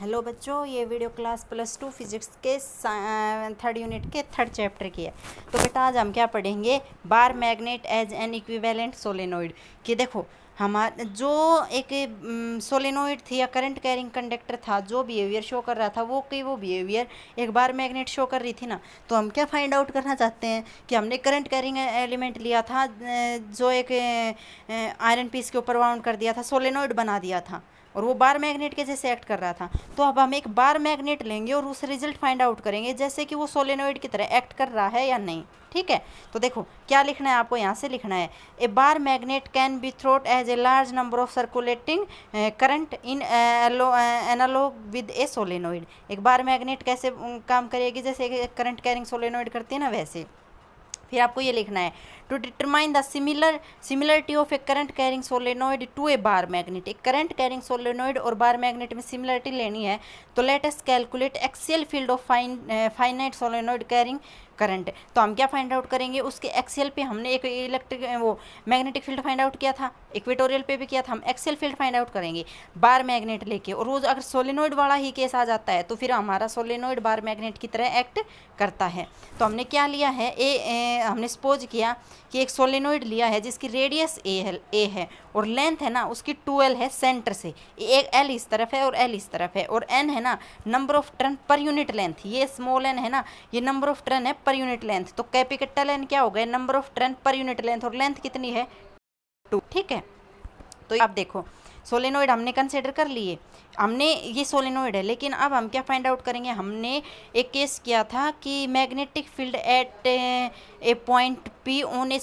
Hello बच्चों, ये video class +2 physics के थर्ड यूनिट के थर्ड चैप्टर की है। तो बेटा आज हम क्या पढ़ेंगे, bar magnet as an equivalent solenoid. कि देखो हमारा जो एक सोलेनोइड थी या करंट कैरिंग कंडक्टर था, जो बिहेवियर शो कर रहा था वो बिहेवियर एक बार मैग्नेट शो कर रही थी ना। तो हम क्या फाइंड आउट करना चाहते हैं कि हमने करंट कैरिंग एलिमेंट लिया था, जो एक आयरन पीस के ऊपर बाउंड कर दिया था, सोलेनोइड बना दिया था और वो बार मैग्नेट के जैसे एक्ट कर रहा था। तो अब हम एक बार मैग्नेट लेंगे और उस रिजल्ट फाइंड आउट करेंगे जैसे कि वो सोलेनोइड की तरह एक्ट कर रहा है या नहीं। ठीक है, तो देखो क्या लिखना है आपको, यहाँ से लिखना है a bar magnet can be थ्रोट as a large number of circulating current in analogue with a solenoid. एक बार मैग्नेट कैसे काम करेगी, जैसे करंट कैरिंग सोलेनोइड करती है ना वैसे। फिर आपको ये लिखना है to determine the similarity of a current carrying solenoid to a bar magnet. एक करंट कैरिंग सोलेनोइड और बार मैग्नेट में सिमिलरिटी लेनी है तो let us calculate axial field of finite solenoid carrying current. तो हम क्या फाइंड आउट करेंगे, उसके एक्सियल पे हमने एक इलेक्ट्रिक वो मैग्नेटिक फील्ड फाइंड आउट किया था, इक्वेटोरियल पे भी किया था, हम एक्सियल फील्ड फाइंड आउट करेंगे बार मैग्नेट लेके। और रोज अगर सोलेनोइड वाला ही केस आ जाता है तो फिर हमारा सोलेनोइड बार मैग्नेट की तरह एक्ट करता है। तो हमने क्या लिया है, हमने सपोज किया कि एक सोलेनोइड लिया है जिसकी रेडियस ए है और लेंथ है ना उसकी 2l है सेंटर से। एक l इस तरफ है और l इस तरफ है, और n है ना number of turn per unit length. ये स्मॉल n है ना, ये नंबर ऑफ टर्न है पर यूनिट लेंथ। तो कैपिटल N क्या हो गया, number of turn per unit length, और लेंथ कितनी है 2। ठीक है, तो आप देखो सोलेनोइड हमने कंसिडर कर लिए, हमने ये सोलेनोइड है। लेकिन अब हम क्या फाइंड आउट करेंगे, हमने एक केस किया था कि magnetic field at a point P on a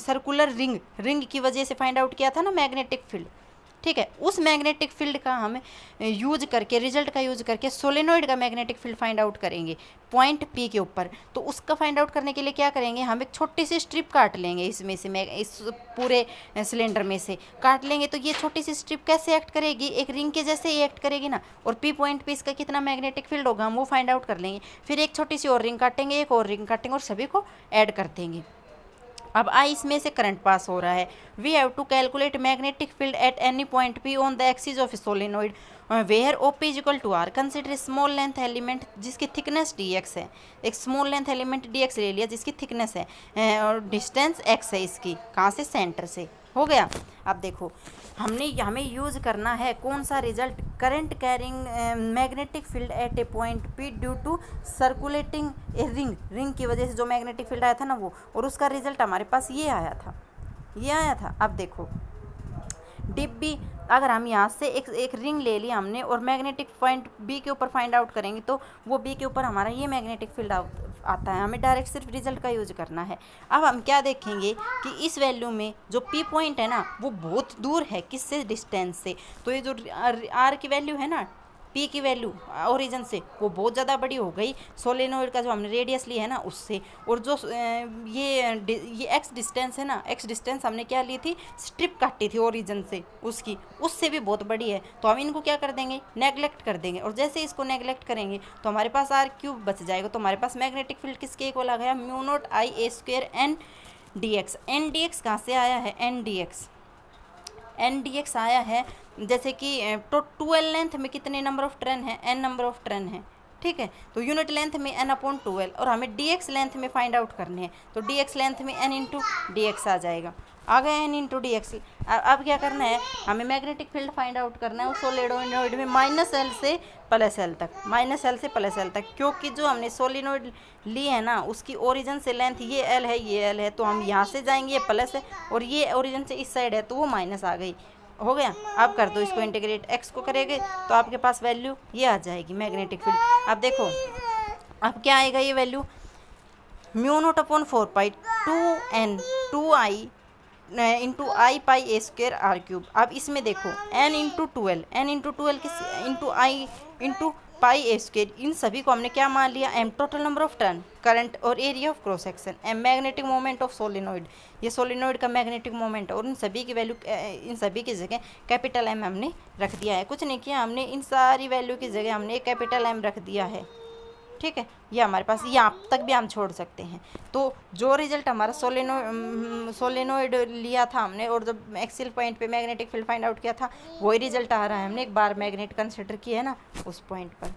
circular ring की वजह से फाइंड आउट किया था ना मैग्नेटिक फील्ड। ठीक है, उस मैग्नेटिक फील्ड का हम यूज करके, रिजल्ट का यूज करके सोलेनोइड का मैग्नेटिक फील्ड फाइंड आउट करेंगे पॉइंट पी के ऊपर। तो उसका फाइंड आउट करने के लिए क्या करेंगे, हम एक छोटी सी स्ट्रिप काट लेंगे इसमें से, इस पूरे सिलेंडर में से काट लेंगे। तो ये छोटी सी स्ट्रिप कैसे एक्ट करेगी, एक रिंग के जैसे ही एक्ट करेगी ना। और पी पॉइंट पे इसका कितना मैग्नेटिक फील्ड होगा हम वो फाइंड आउट कर लेंगे। फिर एक छोटी सी और रिंग काटेंगे, एक और रिंग काटेंगे और सभी को ऐड कर देंगे। अब आई इसमें से करंट पास हो रहा है। We have to calculate magnetic field at any point P on the axis of solenoid where O P equal to R. Consider small length element जिसकी थिकनेस डी एक्स है। एक small length element d x ले लिया जिसकी thickness है और distance x है इसकी, कहाँ से, सेंटर से। हो गया। अब देखो हमें यूज करना है कौन सा result, current carrying magnetic field at a point P due to circulating a ring की वजह से जो मैग्नेटिक फील्ड आया था ना वो, और उसका रिजल्ट हमारे पास ये आया था। अब देखो डिब्बी, अगर हम यहाँ से एक रिंग ले लिया हमने और मैग्नेटिक पॉइंट बी के ऊपर फाइंड आउट करेंगे तो वो बी के ऊपर हमारा ये मैग्नेटिक फील्ड आता है। हमें डायरेक्ट सिर्फ रिजल्ट का यूज करना है। अब हम क्या देखेंगे कि इस वैल्यू में जो पी पॉइंट है ना वो बहुत दूर है, किससे, डिस्टेंस से। तो ये जो आर की वैल्यू है ना, पी की वैल्यू ओरिजिन से, वो बहुत ज़्यादा बड़ी हो गई सोलेनोइड का जो हमने रेडियस लिया है ना उससे। और जो ये एक्स डिस्टेंस है ना, एक्स डिस्टेंस हमने क्या ली थी, स्ट्रिप काटी थी ओरिजिन से उसकी, उससे भी बहुत बड़ी है। तो हम इनको क्या कर देंगे, नेगलेक्ट कर देंगे। और जैसे इसको नेगलेक्ट करेंगे तो हमारे पास आर क्यूब बच जाएगा। तो हमारे पास मैग्नेटिक फील्ड किसके इक्वल आ गया, mu naught I A square N D X. N D X कहाँ से आया है, एन डी एक्स आया है जैसे कि तो 2l लेंथ में कितने नंबर ऑफ टर्न है, n नंबर ऑफ टर्न है। ठीक है, तो यूनिट लेंथ में n/2l, और हमें dx लेंथ में फाइंड आउट करने हैं तो dx लेंथ में n इंटू डी एक्स आ जाएगा। आ गया n इंटू डी एक्स। अब क्या करना है, हमें मैग्नेटिक फील्ड फाइंड आउट करना है उस सोलेनोइड में -l से +l तक, -l से +l तक। क्योंकि जो हमने सोलेनोइड ली है ना उसकी ओरिजिन से लेंथ ये l है, ये l है, तो हम यहाँ से जाएंगे, ये प्लस है, और ये ओरिजिन से इस साइड है तो वो माइनस आ गई। हो गया। अब कर दो इसको इंटीग्रेट, x को करेंगे तो आपके पास वैल्यू ये आ जाएगी मैग्नेटिक फील्ड। अब देखो अब क्या आएगा, ये value mu naught upon 4 pi 2n 2i into I pi A square R cube. अब इसमें देखो n इंटू 2l किस into I into pi A square, इन सभी को हमने क्या मान लिया, m total number of turn, current और area of cross section, m magnetic moment of solenoid, ये सोलेनोइड का मैग्नेटिक मोमेंट। और इन सभी की वैल्यू, इन सभी की जगह कैपिटल M हमने रख दिया है। कुछ नहीं किया हमने, इन सारी वैल्यू की जगह हमने कैपिटल M रख दिया है। ठीक है, ये हमारे पास यहाँ तक भी हम छोड़ सकते हैं। तो जो रिजल्ट हमारा सोलेनोइड लिया था हमने, और जब एक्सियल पॉइंट पे मैग्नेटिक फील्ड फाइंड आउट किया था, वही रिजल्ट आ रहा है। हमने एक बार मैग्नेट कंसिडर किया है ना उस पॉइंट पर।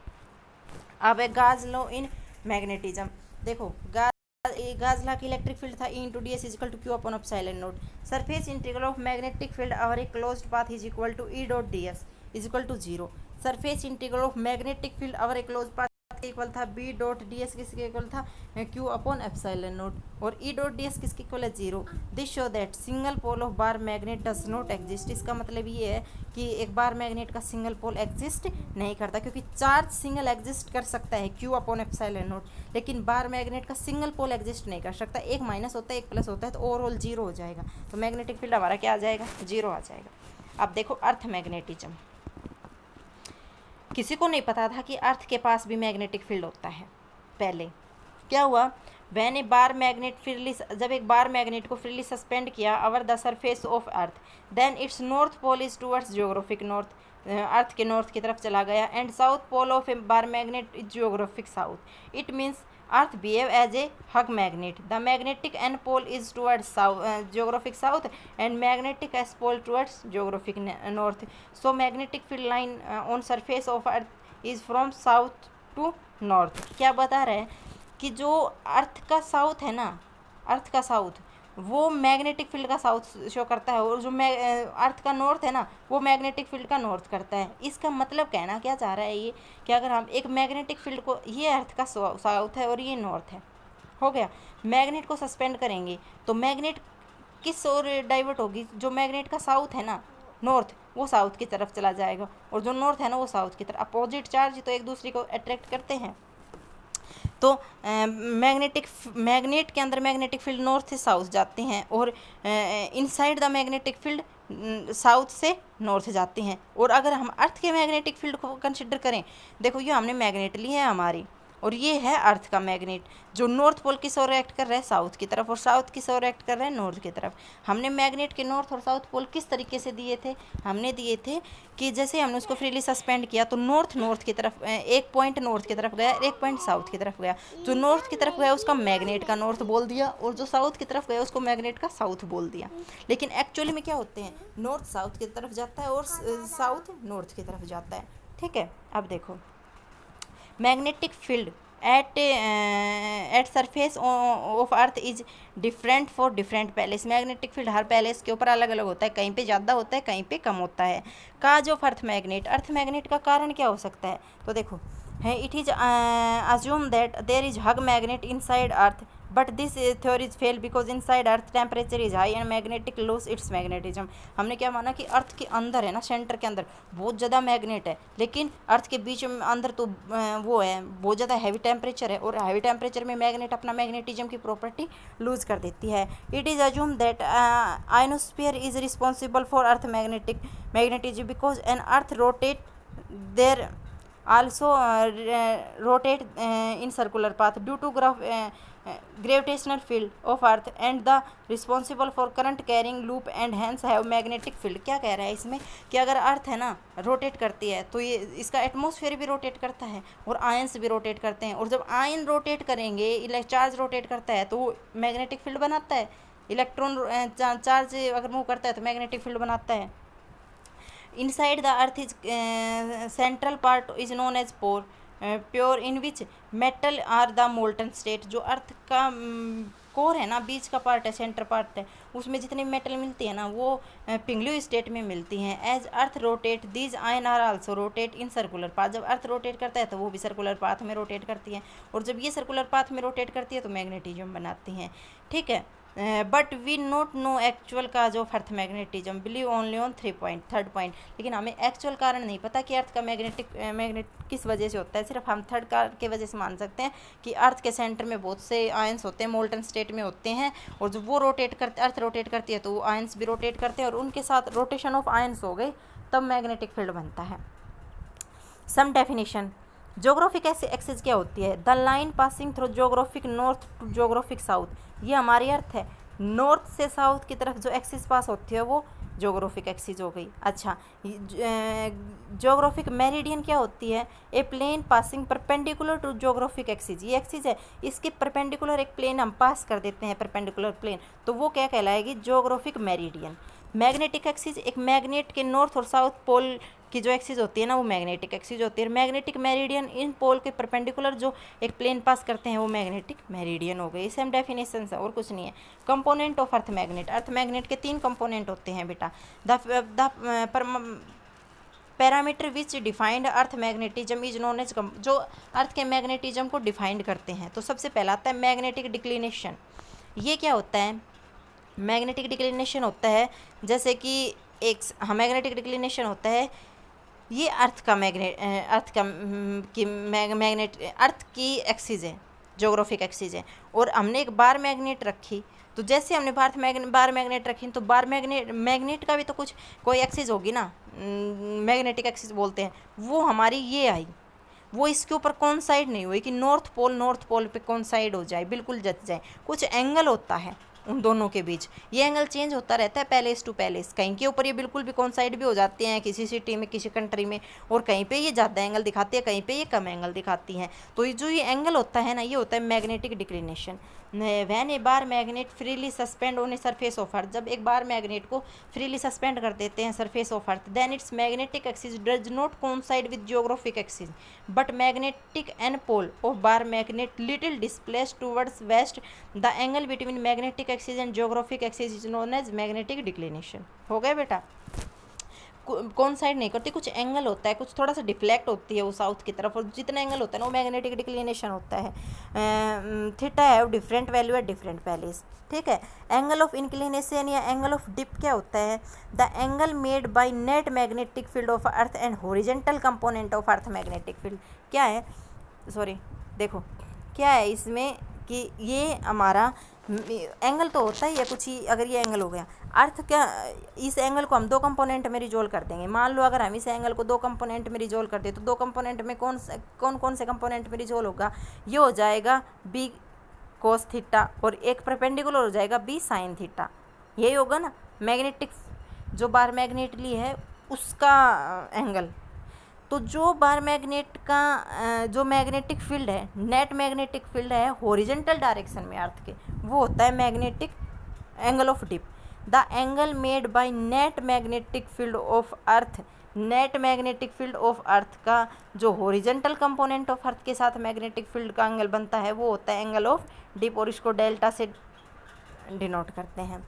अब है गाज लॉ इन मैग्नेटिज्म। देखो गाज लॉ की इलेक्ट्रिक फील्ड था E × ds equal to Q upon epsilon naught. Surface integral of magnetic field over a closed path is equal to E dot ds is equal to 0। Surface integral of magnetic field over a closed path equal था B dot ds किसके equal था Q upon epsilon naught, और E dot ds किसके equal है 0। This show that single pole of bar magnet does not exist. इसका मतलब ये है कि एक बार मैग्नेट का सिंगल पोल एग्जिस्ट नहीं करता, क्योंकि चार्ज सिंगल एग्जिस्ट कर सकता है Q अपॉन एप्सिलॉन नॉट, लेकिन बार मैग्नेट का सिंगल पोल एग्जिस्ट नहीं कर सकता। एक माइनस होता है एक प्लस होता है, तो ओवरऑल 0 हो जाएगा। तो मैग्नेटिक फील्ड हमारा क्या आ जाएगा 0 आ जाएगा। अब देखो अर्थ मैग्नेटिज्म। किसी को नहीं पता था कि अर्थ के पास भी मैग्नेटिक फील्ड होता है। पहले क्या हुआ, when a bar magnet freely, जब एक बार मैग्नेट को फ्रीली सस्पेंड किया over the surface of earth, then its north pole is towards geographic north, earth के नॉर्थ की तरफ चला गया, and south pole of a bar magnet is geographic south. It means earth behave as a huge magnet. The magnetic N pole is towards geographic south and magnetic S pole towards geographic north. So magnetic field line on surface of earth is from south to north. क्या बता रहे हैं कि जो अर्थ का south है ना, अर्थ का साउथ वो मैग्नेटिक फील्ड का साउथ शो करता है, और जो अर्थ का नॉर्थ है ना वो मैग्नेटिक फील्ड का नॉर्थ करता है। इसका मतलब कहना क्या चाह रहा है ये कि अगर हम एक मैग्नेटिक फील्ड को, ये अर्थ का साउथ है और ये नॉर्थ है, हो गया, मैग्नेट को सस्पेंड करेंगे तो मैग्नेट किस ओर डाइवर्ट होगी, जो मैग्नेट का साउथ है ना नॉर्थ, वो साउथ की तरफ चला जाएगा, और जो नॉर्थ है ना वो साउथ की तरफ। अपोजिट चार्ज तो एक दूसरे को अट्रैक्ट करते हैं। तो मैग्नेट के अंदर मैग्नेटिक फील्ड नॉर्थ से साउथ जाते हैं, और inside the magnetic field south से नॉर्थ जाते हैं। और अगर हम अर्थ के मैग्नेटिक फील्ड को कंसिडर करें, देखो ये हमने मैग्नेट ली है हमारी, और ये है अर्थ का मैग्नेट, जो नॉर्थ पोल किस ओर एक्ट कर रहा है साउथ की तरफ, और साउथ किस ओर एक्ट कर रहा है नॉर्थ की तरफ। हमने मैग्नेट के नॉर्थ और साउथ पोल किस तरीके से दिए थे, हमने दिए थे कि जैसे हमने उसको फ्रीली सस्पेंड किया तो नॉर्थ की तरफ, एक पॉइंट नॉर्थ की तरफ गया, एक पॉइंट साउथ की तरफ गया। जो नॉर्थ की तरफ गया उसका मैग्नेट का नॉर्थ बोल दिया, और जो साउथ की तरफ गया उसको मैग्नेट का साउथ बोल दिया। लेकिन एक्चुअली में क्या होते हैं, नॉर्थ साउथ की तरफ जाता है और साउथ नॉर्थ की तरफ जाता है। ठीक है, अब देखो magnetic field at surface of earth is different for different palace. Magnetic field her palace के ऊपर अलग अलग होता है, कहीं पे ज़्यादा होता है कहीं पे कम होता है। काज ऑफ अर्थ मैग्नेट का कारण क्या हो सकता है, तो देखो है it is assume that there is huge magnet inside earth, but this theories fail because inside earth temperature is high and magnetic lose its magnetism. हमने क्या माना कि अर्थ के अंदर है ना, सेंटर के अंदर बहुत ज़्यादा मैग्नेट है, लेकिन अर्थ के बीच में अंदर तो वो है बहुत ज़्यादा हैवी टेम्परेचर है, और हैवी टेम्परेचर में मैग्नेट अपना मैग्नेटिज्म की प्रॉपर्टी लूज कर देती है। It is assume that ionosphere is responsible for earth magnetism because an earth rotate there also rotate in circular path due to gravitational field of earth and the responsible for current carrying loop and hence have magnetic field। क्या कह रहा है इसमें कि अगर अर्थ है ना rotate करती है तो ये इसका एटमॉस्फेयर भी रोटेट करता है और आयंस भी रोटेट करते हैं, और जब आयन रोटेट करेंगे, चार्ज रोटेट करता है तो वो मैग्नेटिक फील्ड बनाता है। इलेक्ट्रॉन चार्ज अगर मूव करता है तो मैग्नेटिक फील्ड बनाता है। Inside the earth is central part is known as pure in which metal are the molten state। जो अर्थ का कोर है ना, बीच का पार्ट है, सेंटर पार्ट है, उसमें जितनी मेटल मिलती है ना वो पिघली हुई स्टेट में मिलती हैं। As earth rotate these ion are also rotate in circular path. जब अर्थ रोटेट करता है तो वो भी सर्कुलर पाथ में रोटेट करती हैं, और जब ये सर्कुलर पाथ में रोटेट करती है तो मैग्नेटिज्म बनाती हैं। ठीक है, but we not know actual cause of earth magnetism, believe only on third point. लेकिन हमें एक्चुअल कारण नहीं पता कि अर्थ का मैग्नेट किस वजह से होता है, सिर्फ हम थर्ड कारण के वजह से मान सकते हैं कि अर्थ के सेंटर में बहुत से आयंस होते हैं, मोल्टन स्टेट में होते हैं, और जब वो अर्थ रोटेट करती है तो वो आयंस भी रोटेट करते हैं, और उनके साथ रोटेशन ऑफ आयंस हो गई तब मैग्नेटिक फील्ड बनता है। सम डेफिनेशन, ज्योग्राफिक एक्सिस क्या होती है, the line passing through geographic north to geographic south. ये हमारी अर्थ है, नॉर्थ से साउथ की तरफ जो एक्सिस पास होती है वो जोग्राफिक एक्सिस हो गई। अच्छा, जोग्राफिक मेरिडियन क्या होती है? A plane passing perpendicular to geographic axis. ये एक्सिस है, इसके परपेंडिकुलर एक प्लेन हम पास कर देते हैं, परपेंडिकुलर प्लेन, तो वो क्या कहलाएगी? Geographic meridian. मैग्नेटिक एक्सिस, एक मैग्नेट के नॉर्थ और साउथ पोल की जो एक्सिस होती है ना, वो मैग्नेटिक एक्सिस होती है। मैग्नेटिक मेरिडियन, इन पोल के परपेंडिकुलर जो एक प्लेन पास करते हैं वो मैग्नेटिक मेरिडियन हो गई। इसे हम डेफिनेशन से, और कुछ नहीं है। Component of earth magnet, earth magnet के 3 कंपोनेंट होते हैं बेटा। The parameter which defined earth magnetism is known as, जो अर्थ के मैग्नेटिज्म को डिफाइंड करते हैं। तो सबसे पहला आता है मैग्नेटिक डिक्लिनेशन। ये क्या होता है? मैग्नेटिक डिक्लिनेशन होता है जैसे कि एक मैग्नेटिक डिक्लिनेशन होता है, ये अर्थ का अर्थ की एक्सिस है, जोग्राफिक एक्सिस है, और हमने एक बार मैग्नेट रखी। तो जैसे हमने बार मैग्नेट रखी, तो बार मैग्नेट का भी तो कुछ कोई एक्सिस होगी ना, मैग्नेटिक एक्सिस बोलते हैं। वो हमारी ये आई, वो इसके ऊपर कौन साइड नहीं हुई कि नॉर्थ पोल पे कौन साइड हो जाए, बिल्कुल जच जाए। कुछ एंगल होता है उन दोनों के बीच, ये एंगल चेंज होता रहता है पैलेस टू पैलेस। कहीं के ऊपर ये बिल्कुल भी कौन साइड भी हो जाते हैं किसी सिटी में, किसी कंट्री में, और कहीं पे ये ज़्यादा एंगल दिखाती है, कहीं पे ये कम एंगल दिखाती हैं। तो ये जो ये एंगल होता है ना, ये होता है magnetic declination. When a bar magnet freely suspend on a surface of earth, जब एक बार मैग्नेट को फ्रीली सस्पेंड कर देते हैं surface of earth, then its magnetic axis does not coincide with geographic axis but magnetic end pole of bar magnet little displace towards west, the angle between magnetic axis and geographic axis is known as magnetic declination. हो गया बेटा? कौन side नहीं करती, कुछ angle होता है, कुछ थोड़ा सा डिफ्लेक्ट होती है वो साउथ की तरफ, और जितना एंगल होता है ना वो मैग्नेटिक डिक्लिनेशन होता है। Theta have different value at different palace. ठीक है। एंगल ऑफ इंक्लिनेशन या एंगल ऑफ डिप क्या होता है? The angle made by net magnetic field of earth and horizontal component of earth magnetic field. क्या है? सॉरी, देखो क्या है इसमें कि ये हमारा एंगल तो होता ही है कुछ ही। अगर ये एंगल हो गया अर्थ, क्या इस एंगल को हम 2 कंपोनेंट में रिजोल्व कर देंगे। मान लो अगर हम इस एंगल को 2 कंपोनेंट में रिजोल्व कर दे, तो 2 कंपोनेंट में कौन से कंपोनेंट में रिजोल्व होगा? ये हो जाएगा बी कोस थीटा, और एक परपेंडिकुलर हो जाएगा बी साइन थीटा। यही होगा ना मैग्नेटिक, जो बार मैग्नेट ली है उसका एंगल। तो जो बार मैग्नेट का जो मैग्नेटिक फील्ड है, नेट मैग्नेटिक फील्ड है हॉरिजॉन्टल डायरेक्शन में अर्थ के, वो होता है magnetic angle of dip. The angle made by net magnetic field of earth, net magnetic field of earth का जो हॉरिजॉन्टल कंपोनेंट ऑफ अर्थ के साथ मैग्नेटिक फील्ड का एंगल बनता है वो होता है एंगल ऑफ डिप, और इसको डेल्टा से डिनोट करते हैं।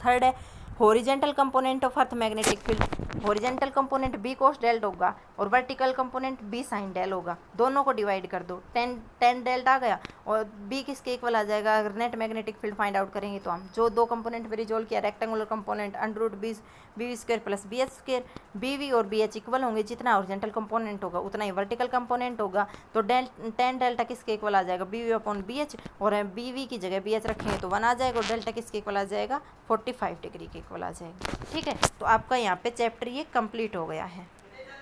थर्ड है horizontal component of earth magnetic field. Horizontal component B cos delta होगा और vertical component B sine delta होगा। दोनों को डिवाइड कर दो, टेन डेल्ट आ गया, और बी किसके इक्वल आ जाएगा? अगर net magnetic field find out करेंगे तो हम जो 2 कंपोनेंट में रिजोल्व किया, rectangular component under root B square plus B H square, B V और बी एच इक्वल होंगे, जितना हॉरिजॉन्टल कंपोनेंट होगा उतना ही वर्टिकल कंपोनेंट होगा। तो टेन डेल्टा किसके इक्वल आ जाएगा? B V upon B H, और बी वी की जगह बी एच रखेंगे तो 1 आ जाएगा, और डेल्टा किसके इक्वल आ जाएगा? 45 डिग्री के इक्वल आ जाएगा। ठीक है, तो आपका यहाँ पे चैप्टर ये कंप्लीट हो गया है।